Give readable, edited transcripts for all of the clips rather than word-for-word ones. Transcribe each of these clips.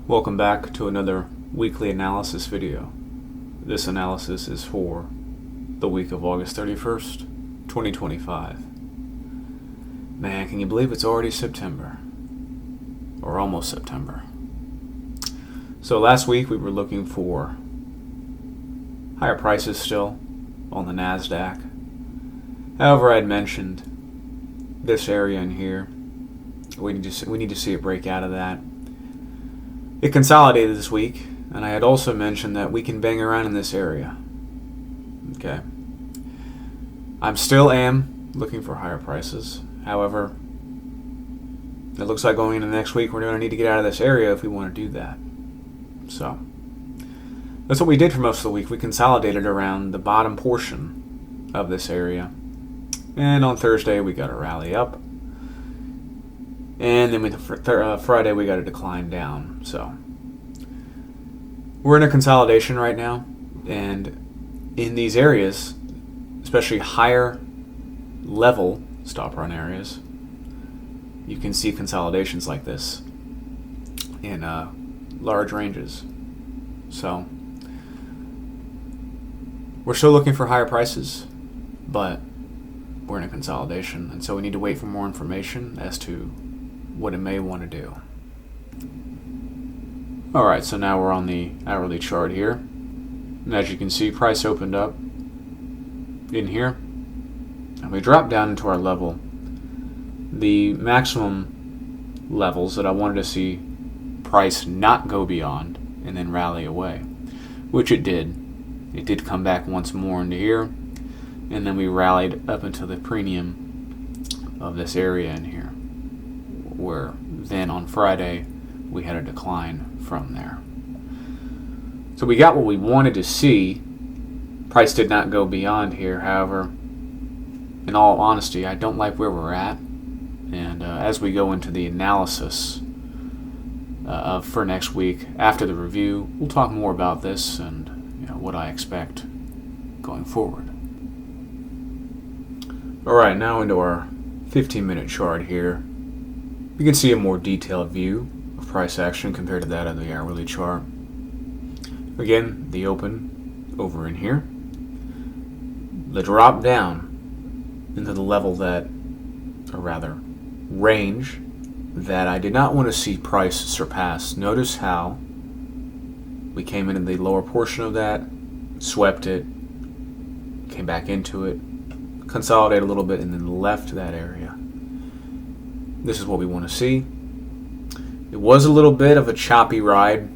Welcome back to another weekly analysis video. This analysis is for the week of August 31st, 2025. Man, can you believe it's already September? Or almost September. So last week we were looking for higher prices still on the Nasdaq. However, I had mentioned this area in here. We need to see it break out of that. It consolidated this week, and I had also mentioned that we can bang around in this area. Okay. I'm still looking for higher prices. However, it looks like going into next week we're going to need to get out of this area if we want to do that. So that's what we did for most of the week. We consolidated around the bottom portion of this area. And on Thursday we got a rally up. And then Friday we got a decline down. So we're in a consolidation right now, and in these areas, especially higher level stop run areas, you can see consolidations like this in large ranges. So we're still looking for higher prices, but we're in a consolidation, and so we need to wait for more information as to what it may want to do. Alright, so now we're on the hourly chart here. And as you can see, price opened up in here. And we dropped down into our level. The maximum levels that I wanted to see price not go beyond and then rally away, which it did. It did come back once more into here. And then we rallied up into the premium of this area in here, where then on Friday we had a decline from there. So we got what we wanted to see. Price did not go beyond here. However, in all honesty, I don't like where we're at. And as we go into the analysis for next week after the review, we'll talk more about this and what I expect going forward. Alright, now into our 15-minute chart here. You can see a more detailed view of price action compared to that of the hourly chart. Again, the open over in here. The drop down into the level that, or rather, range that I did not want to see price surpass. Notice how we came into the lower portion of that, swept it, came back into it, consolidated a little bit, and then left that area. This is what we want to see. It was a little bit of a choppy ride,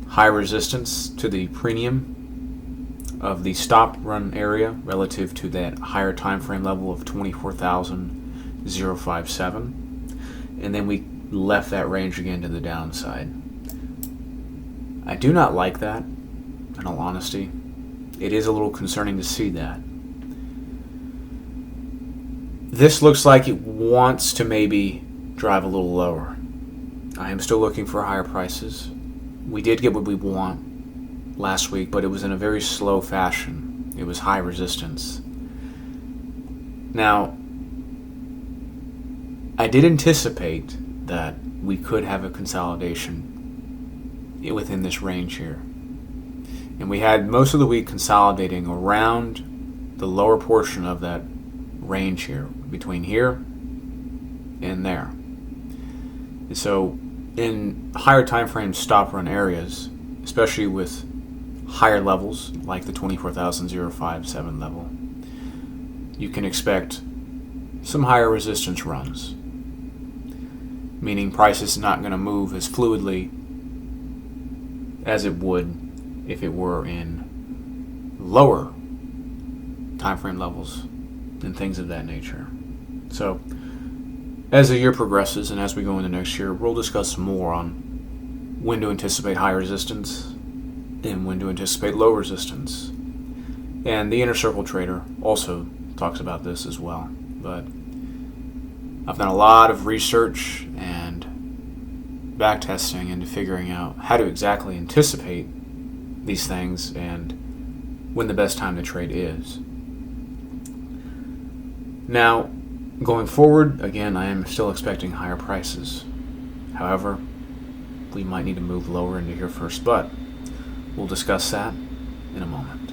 high resistance to the premium of the stop run area relative to that higher time frame level of 24,057, and then we left that range again to the downside. I do not like that, in all honesty. It is a little concerning to see that. This looks like it wants to maybe drive a little lower. I am still looking for higher prices. We did get what we want last week, but it was in a very slow fashion. It was high resistance. Now, I did anticipate that we could have a consolidation within this range here. And we had most of the week consolidating around the lower portion of that range here, between here and there. And so in higher time frame stop run areas, especially with higher levels like the 24,057 level, you can expect some higher resistance runs, meaning price is not going to move as fluidly as it would if it were in lower time frame levels and things of that nature. So as the year progresses and as we go into next year, we'll discuss more on when to anticipate high resistance and when to anticipate low resistance. And the inner circle trader also talks about this as well. But I've done a lot of research and back testing into figuring out how to exactly anticipate these things and when the best time to trade is. Now, going forward, again, I am still expecting higher prices. However, we might need to move lower into here first, but we'll discuss that in a moment.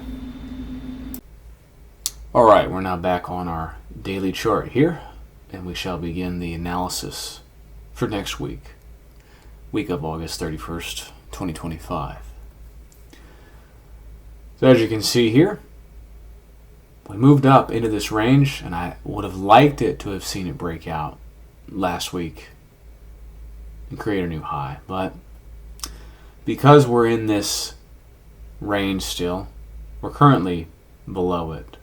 All right, we're now back on our daily chart here, and we shall begin the analysis for next week of August 31st, 2025. So as you can see here, we moved up into this range, and I would have liked it to have seen it break out last week and create a new high. But because we're in this range still, we're currently below it.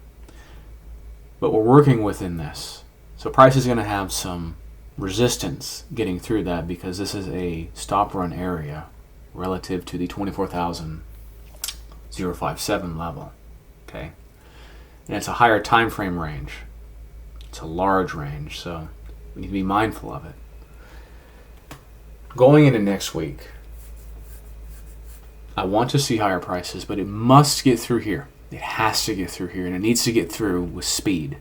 But we're working within this. So price is going to have some resistance getting through that because this is a stop run area relative to the 24,057 level. Okay. And it's a higher time frame range. It's a large range, so we need to be mindful of it. Going into next week, I want to see higher prices, but it must get through here. It has to get through here, and it needs to get through with speed.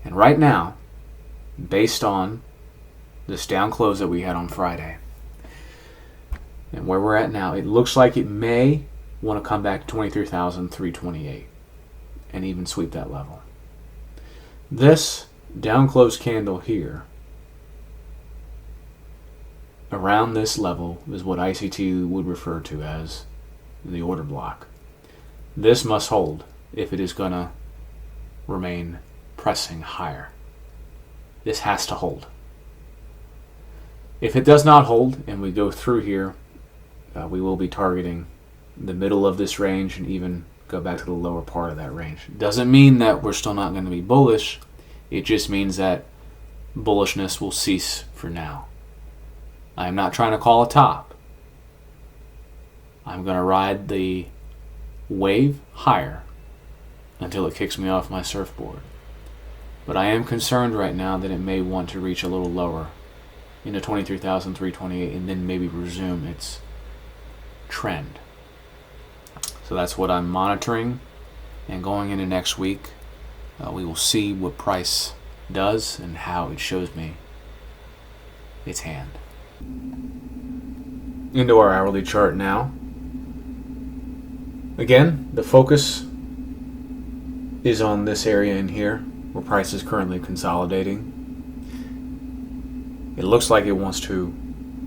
And right now, based on this down close that we had on Friday, and where we're at now, it looks like it may want to come back to 23,328 and even sweep that level. This down close candle here around this level is what ICT would refer to as the order block. This must hold if it is going to remain pressing higher. This has to hold. If it does not hold and we go through here, we will be targeting the middle of this range and even go back to the lower part of that range. Doesn't mean that we're still not going to be bullish. It just means that bullishness will cease for now. I am not trying to call a top. I'm going to ride the wave higher until it kicks me off my surfboard. But I am concerned right now that it may want to reach a little lower into 23,328 and then maybe resume its trend. So that's what I'm monitoring, and going into next week, we will see what price does and how it shows me its hand. Into our hourly chart now. Again, the focus is on this area in here where price is currently consolidating. It looks like it wants to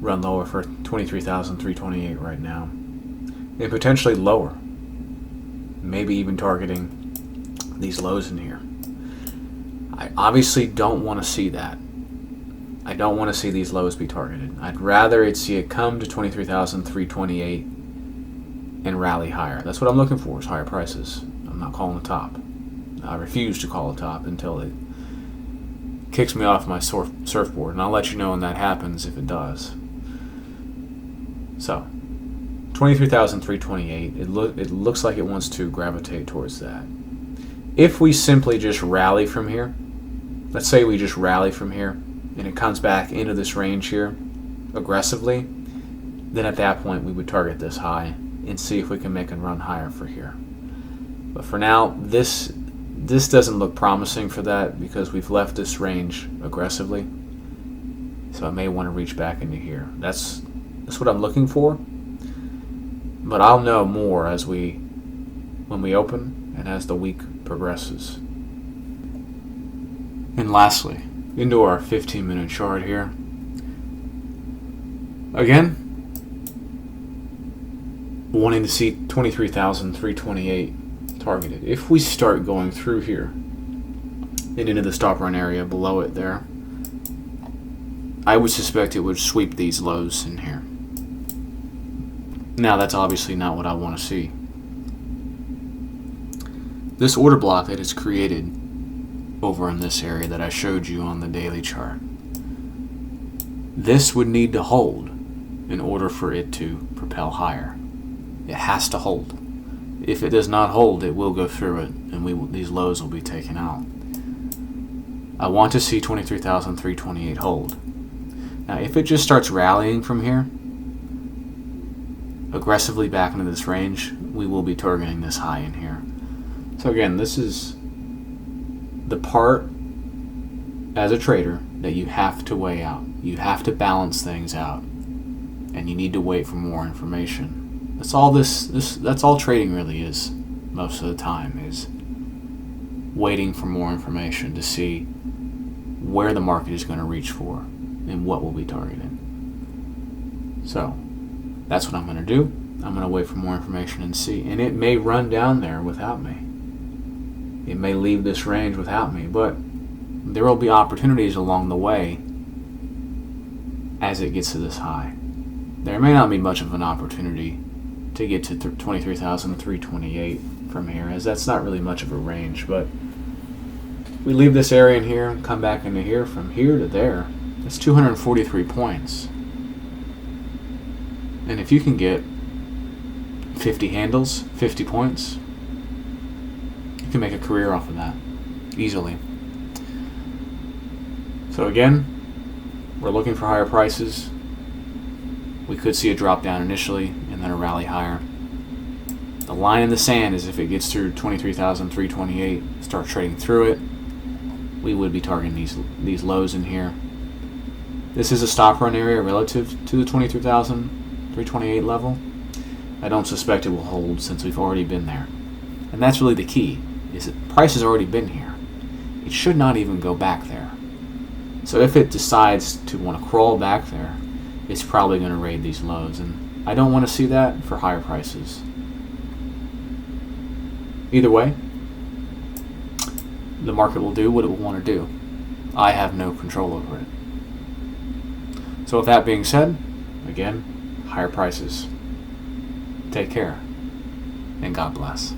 run lower for 23,328 right now, and potentially lower. Maybe even targeting these lows in here. I obviously don't want to see that. I don't want to see these lows be targeted. I'd rather see it come to 23,328 and rally higher. That's what I'm looking for, is higher prices. I'm not calling a top. I refuse to call a top until it kicks me off my surfboard, and I'll let you know when that happens if it does. So 23,328, it looks like it wants to gravitate towards that. If we simply just rally from here, let's say we just rally from here, and it comes back into this range here aggressively, then at that point we would target this high and see if we can make a run higher for here. But for now, this doesn't look promising for that because we've left this range aggressively. So I may want to reach back into here. That's what I'm looking for. But I'll know more when we open and as the week progresses. And lastly, into our 15-minute chart here. Again, wanting to see 23,328 targeted. If we start going through here and into the stop run area below it there, I would suspect it would sweep these lows in here. Now, that's obviously not what I want to see. This order block that is created over in this area that I showed you on the daily chart, this would need to hold in order for it to propel higher. It has to hold. If it does not hold, it will go through it, and these lows will be taken out. I want to see 23,328 hold. Now, if it just starts rallying from here, aggressively back into this range, we will be targeting this high in here. So again, this is the part as a trader that you have to weigh out. You have to balance things out. and you need to wait for more information. That's all that's all trading really is most of the time, is waiting for more information to see where the market is going to reach for and what we'll be targeting. So that's what I'm going to do. I'm going to wait for more information and see. And it may run down there without me. It may leave this range without me, but there will be opportunities along the way as it gets to this high. There may not be much of an opportunity to get to 23,328 from here, as that's not really much of a range, but we leave this area in here and come back into here. From here to there, it's 243 points. And if you can get 50 handles, 50 points, you can make a career off of that easily. So again, we're looking for higher prices. We could see a drop down initially and then a rally higher. The line in the sand is if it gets through 23,328, start trading through it, we would be targeting these lows in here. This is a stop run area relative to the 23,328 level. I don't suspect it will hold since we've already been there. And that's really the key, is that price has already been here. It should not even go back there. So if it decides to want to crawl back there, it's probably going to raid these lows, and I don't want to see that for higher prices. Either way, the market will do what it will want to do. I have no control over it. So with that being said, again, higher prices. Take care, and God bless.